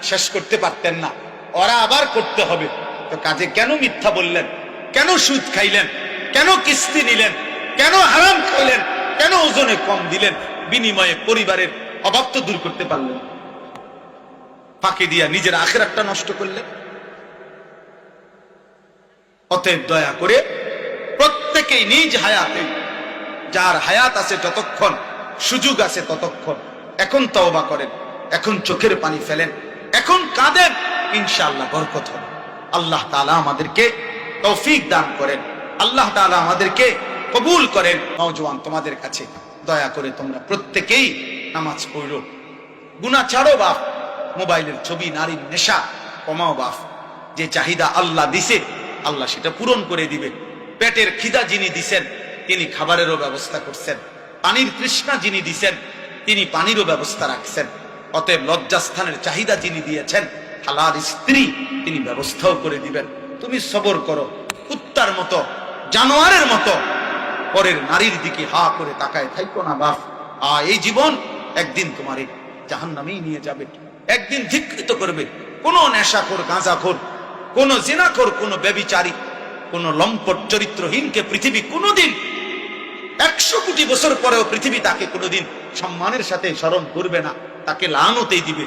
শেষ করতে পারতেন না, ওরা আবার করতে হবে। তো কাজে কেন মিথ্যা বললেন, কেন সুদ খাইলেন, কেন কিস্তি নিলেন, কেন হারাম খাইলেন, কেন ওজনে কম দিলেন, বিনিময়ে পরিবারের অভাব তো দূর করতে পারলেন, ফাঁকি দিয়া নিজের আখিরাতটা নষ্ট করলেন। অতএব দয়া করে প্রত্যেকেই নিজ হায়াতে, যার হায়াত আছে যতক্ষণ, সুযোগ আছে ততক্ষণ, এখন তওবা করেন, এখন চোখের পানি ফেলেন, এখন কাঁদেন, ইনশাআল্লাহ বরকত হবে। আল্লাহ তাআলা আমাদেরকে তৌফিক দান করেন, আল্লাহ তাআলা আমাদেরকে কবুল করেন। নওজোয়ান, তোমাদের কাছে দয়া করে তোমরা প্রত্যেকেই নামাজ পড়ো, গুনাহ ছাড়ো বাপ, মোবাইলের ছবি, নারীর নেশা কমাও বাপ। যে চাহিদা আল্লাহ দিছে, আল্লাহ সেটা পূরণ করে দিবে। পেটের খিদা যিনি দিছেন, তিনি খাবারেরও ব্যবস্থা করছেন। পানির তৃষ্ণা যিনি দিছেন, তিনি পানিরও ব্যবস্থা রাখছেন। অতএব লজ্জাস্থানের চাহিদা যিনি দিয়েছেন, হালাল স্ত্রী, তিনি ব্যবস্থাও করে দিবেন। তুমি সবর করো, কুত্তার মতো, জানোয়ারের মতো পরের নারীর দিকে হা করে তাকায় থাইকো না বাপ। এই জীবন একদিন তোমারে জাহান্নামেই নিয়ে যাবে, একদিন ধিক্কৃত করবে। কোন নেশাখোর, গাঁজাখোর, কোন জিনাখোর, কোন ব্যভিচারী, কোন লম্পট চরিত্রহীনকে পৃথিবী কোনোদিন 100 কোটি বছর পরেও পৃথিবী তাকে কোনোদিন সম্মানের সাথে স্মরণ করবে না, তাকে লানতেই দিবে।